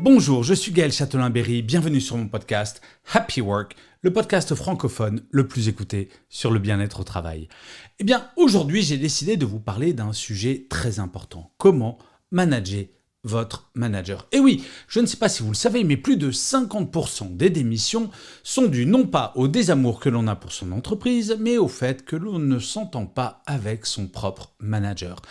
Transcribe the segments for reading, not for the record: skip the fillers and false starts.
Bonjour, je suis Gaël Châtelain-Berry, bienvenue sur mon podcast Happy Work, le podcast francophone le plus écouté sur le bien-être au travail. Eh bien, aujourd'hui, j'ai décidé de vous parler d'un sujet très important. Comment manager votre manager. Et oui, je ne sais pas si vous le savez, mais plus de 50% des démissions sont dues non pas au désamour que l'on a pour son entreprise, mais au fait que l'on ne s'entend pas avec son propre manager.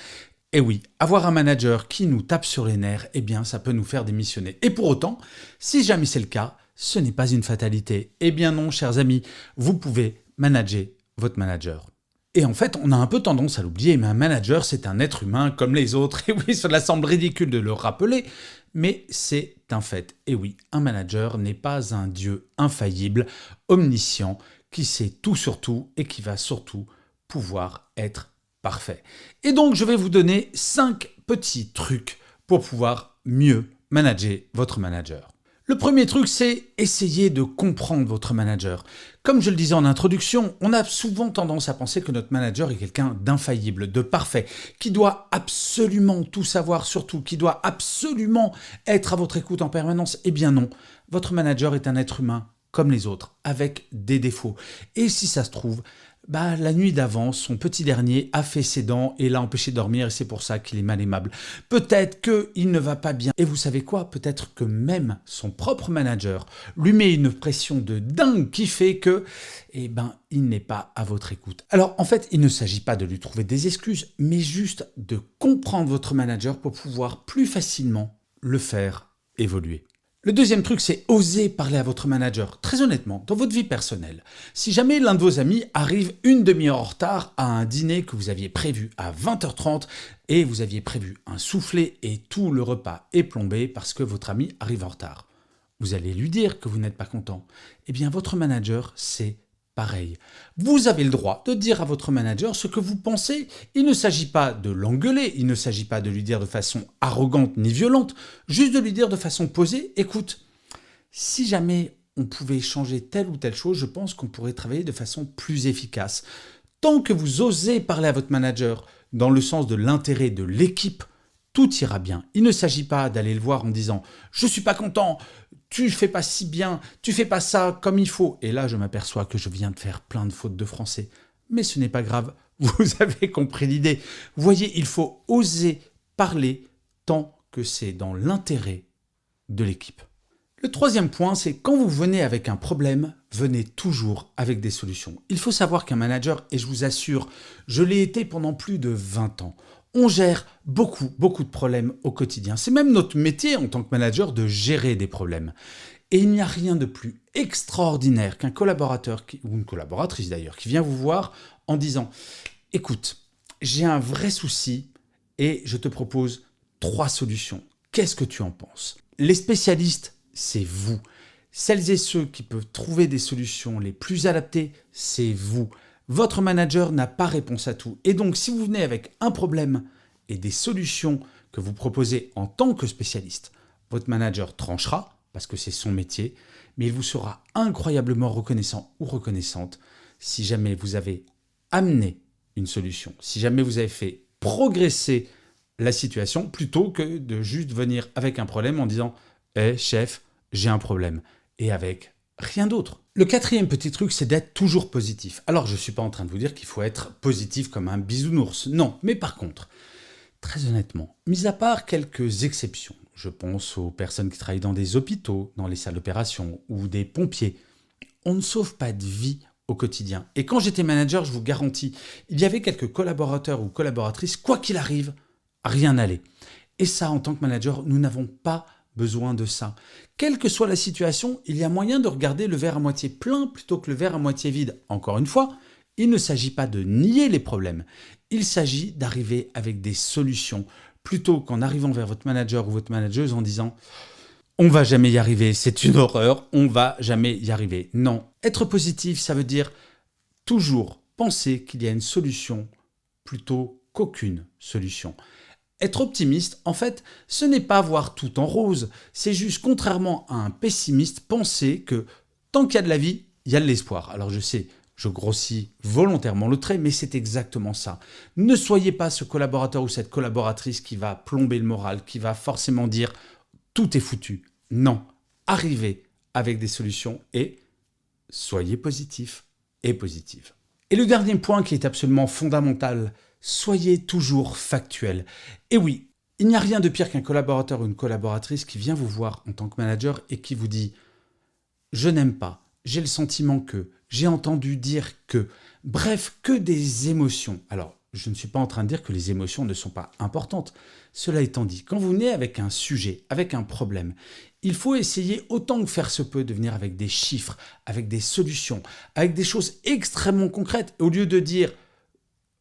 Et oui, avoir un manager qui nous tape sur les nerfs, eh bien, ça peut nous faire démissionner. Et pour autant, si jamais c'est le cas, ce n'est pas une fatalité. Eh bien non, chers amis, vous pouvez manager votre manager. Et en fait, on a un peu tendance à l'oublier, mais un manager, c'est un être humain comme les autres. Et oui, cela semble ridicule de le rappeler, mais c'est un fait. Et oui, un manager n'est pas un dieu infaillible, omniscient, qui sait tout sur tout et qui va surtout pouvoir être parfait. Et donc, je vais vous donner 5 petits trucs pour pouvoir mieux manager votre manager. Le premier truc, c'est essayer de comprendre votre manager. Comme je le disais en introduction, on a souvent tendance à penser que notre manager est quelqu'un d'infaillible, de parfait, qui doit absolument tout savoir, surtout qui doit absolument être à votre écoute en permanence. Eh bien non, votre manager est un être humain comme les autres, avec des défauts. Et si ça se trouve, la nuit d'avant, son petit dernier a fait ses dents et l'a empêché de dormir et c'est pour ça qu'il est mal aimable. Peut-être qu'il ne va pas bien. Et vous savez quoi? Peut-être que même son propre manager lui met une pression de dingue qui fait que, il n'est pas à votre écoute. Alors en fait, il ne s'agit pas de lui trouver des excuses, mais juste de comprendre votre manager pour pouvoir plus facilement le faire évoluer. Le deuxième truc, c'est oser parler à votre manager. Très honnêtement, dans votre vie personnelle, si jamais l'un de vos amis arrive une demi-heure en retard à un dîner que vous aviez prévu à 20h30 et vous aviez prévu un soufflé et tout le repas est plombé parce que votre ami arrive en retard, vous allez lui dire que vous n'êtes pas content. Eh bien, votre manager, c'est pareil. Vous avez le droit de dire à votre manager ce que vous pensez. Il ne s'agit pas de l'engueuler, il ne s'agit pas de lui dire de façon arrogante ni violente, juste de lui dire de façon posée, écoute, si jamais on pouvait changer telle ou telle chose, je pense qu'on pourrait travailler de façon plus efficace. Tant que vous osez parler à votre manager dans le sens de l'intérêt de l'équipe, tout ira bien. Il ne s'agit pas d'aller le voir en disant « Je suis pas content, tu fais pas si bien, tu fais pas ça comme il faut. » Et là, je m'aperçois que je viens de faire plein de fautes de français. Mais ce n'est pas grave, vous avez compris l'idée. Vous voyez, il faut oser parler tant que c'est dans l'intérêt de l'équipe. Le troisième point, c'est quand vous venez avec un problème, venez toujours avec des solutions. Il faut savoir qu'un manager, et je vous assure, je l'ai été pendant plus de 20 ans, on gère beaucoup de problèmes au quotidien. C'est même notre métier en tant que manager de gérer des problèmes. Et il n'y a rien de plus extraordinaire qu'un collaborateur, ou une collaboratrice d'ailleurs, qui vient vous voir en disant « Écoute, j'ai un vrai souci et je te propose 3 solutions. Qu'est-ce que tu en penses ?» Les spécialistes, c'est vous. Celles et ceux qui peuvent trouver des solutions les plus adaptées, c'est vous. Votre manager n'a pas réponse à tout. Et donc, si vous venez avec un problème et des solutions que vous proposez en tant que spécialiste, votre manager tranchera, parce que c'est son métier, mais il vous sera incroyablement reconnaissant ou reconnaissante si jamais vous avez amené une solution, si jamais vous avez fait progresser la situation, plutôt que de juste venir avec un problème en disant « Eh, chef, j'ai un problème » et avec rien d'autre. Le quatrième petit truc, c'est d'être toujours positif. Alors, je ne suis pas en train de vous dire qu'il faut être positif comme un bisounours. Non, mais par contre, très honnêtement, mis à part quelques exceptions, je pense aux personnes qui travaillent dans des hôpitaux, dans les salles d'opération ou des pompiers, on ne sauve pas de vie au quotidien. Et quand j'étais manager, je vous garantis, il y avait quelques collaborateurs ou collaboratrices, quoi qu'il arrive, rien n'allait. Et ça, en tant que manager, nous n'avons pas besoin de ça. Quelle que soit la situation, il y a moyen de regarder le verre à moitié plein plutôt que le verre à moitié vide. Encore une fois, il ne s'agit pas de nier les problèmes. Il s'agit d'arriver avec des solutions plutôt qu'en arrivant vers votre manager ou votre manageuse en disant « On va jamais y arriver, c'est une horreur, on va jamais y arriver ». Non, être positif, ça veut dire toujours penser qu'il y a une solution plutôt qu'aucune solution. Être optimiste, en fait, ce n'est pas voir tout en rose, c'est juste, contrairement à un pessimiste, penser que tant qu'il y a de la vie, il y a de l'espoir. Alors je sais, je grossis volontairement le trait, mais c'est exactement ça. Ne soyez pas ce collaborateur ou cette collaboratrice qui va plomber le moral, qui va forcément dire « tout est foutu ». Non, arrivez avec des solutions et soyez positif et positive. Et le dernier point qui est absolument fondamental, soyez toujours factuel. Et oui, il n'y a rien de pire qu'un collaborateur ou une collaboratrice qui vient vous voir en tant que manager et qui vous dit « je n'aime pas, j'ai le sentiment que, j'ai entendu dire que », bref, que des émotions. Alors, je ne suis pas en train de dire que les émotions ne sont pas importantes. Cela étant dit, quand vous venez avec un sujet, avec un problème, il faut essayer autant que faire se peut de venir avec des chiffres, avec des solutions, avec des choses extrêmement concrètes. Au lieu de dire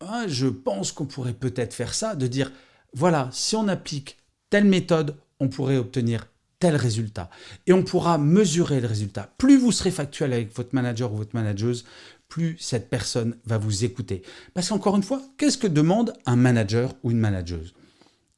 ah, « je pense qu'on pourrait peut-être faire ça », de dire « voilà, si on applique telle méthode, on pourrait obtenir tel résultat. » Et on pourra mesurer le résultat. Plus vous serez factuel avec votre manager ou votre manageuse, plus cette personne va vous écouter. Parce qu'encore une fois, qu'est-ce que demande un manager ou une manageuse ?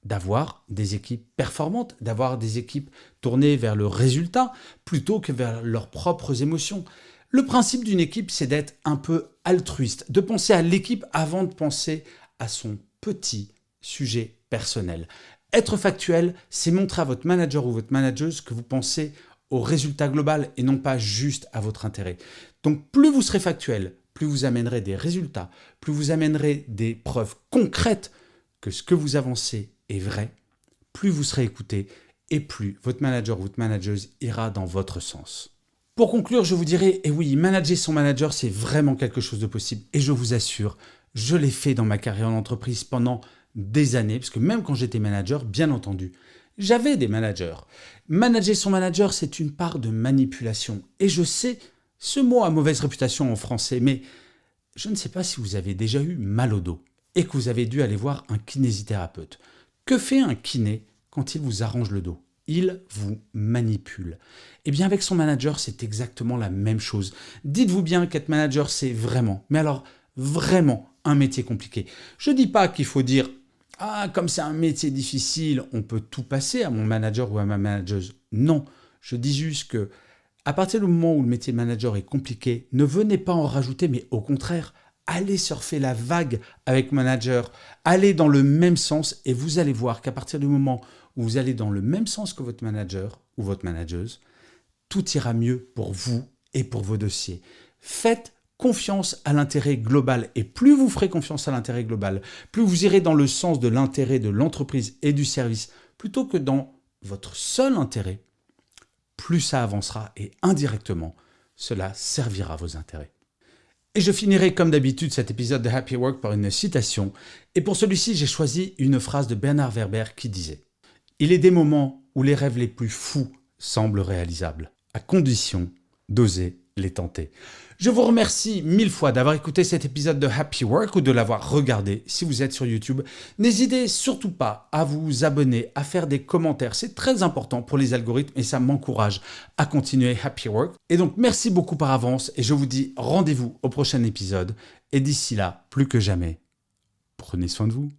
D'avoir des équipes performantes, d'avoir des équipes tournées vers le résultat plutôt que vers leurs propres émotions. Le principe d'une équipe, c'est d'être un peu altruiste, de penser à l'équipe avant de penser à son petit sujet personnel. Être factuel, c'est montrer à votre manager ou votre manageuse que vous pensez au résultat global et non pas juste à votre intérêt. Donc plus vous serez factuel, plus vous amènerez des résultats, plus vous amènerez des preuves concrètes que ce que vous avancez est vrai, plus vous serez écouté et plus votre manager ou votre manageuse ira dans votre sens. Pour conclure, je vous dirais, et oui, manager son manager, c'est vraiment quelque chose de possible. Et je vous assure, je l'ai fait dans ma carrière en entreprise pendant des années, parce que même quand j'étais manager, bien entendu, j'avais des managers. Manager son manager, c'est une part de manipulation. Et je sais, ce mot a mauvaise réputation en français, mais je ne sais pas si vous avez déjà eu mal au dos et que vous avez dû aller voir un kinésithérapeute. Que fait un kiné quand il vous arrange le dos ? Il vous manipule. Eh bien, avec son manager, c'est exactement la même chose. Dites-vous bien qu'être manager, c'est vraiment, mais alors vraiment un métier compliqué. Je ne dis pas qu'il faut dire « Ah, comme c'est un métier difficile, on peut tout passer à mon manager ou à ma manageuse. » Non, je dis juste que à partir du moment où le métier de manager est compliqué, ne venez pas en rajouter, mais au contraire, allez surfer la vague avec manager, allez dans le même sens et vous allez voir qu'à partir du moment où vous allez dans le même sens que votre manager ou votre manageuse, tout ira mieux pour vous et pour vos dossiers. Faites confiance à l'intérêt global et plus vous ferez confiance à l'intérêt global, plus vous irez dans le sens de l'intérêt de l'entreprise et du service plutôt que dans votre seul intérêt, plus ça avancera et indirectement, cela servira vos intérêts. Et je finirai comme d'habitude cet épisode de Happy Work par une citation. Et pour celui-ci, j'ai choisi une phrase de Bernard Werber qui disait « Il est des moments où les rêves les plus fous semblent réalisables, à condition d'oser les tenter. » Je vous remercie 1000 fois d'avoir écouté cet épisode de Happy Work ou de l'avoir regardé si vous êtes sur YouTube. N'hésitez surtout pas à vous abonner, à faire des commentaires. C'est très important pour les algorithmes et ça m'encourage à continuer Happy Work. Et donc, merci beaucoup par avance et je vous dis rendez-vous au prochain épisode. Et d'ici là, plus que jamais, prenez soin de vous.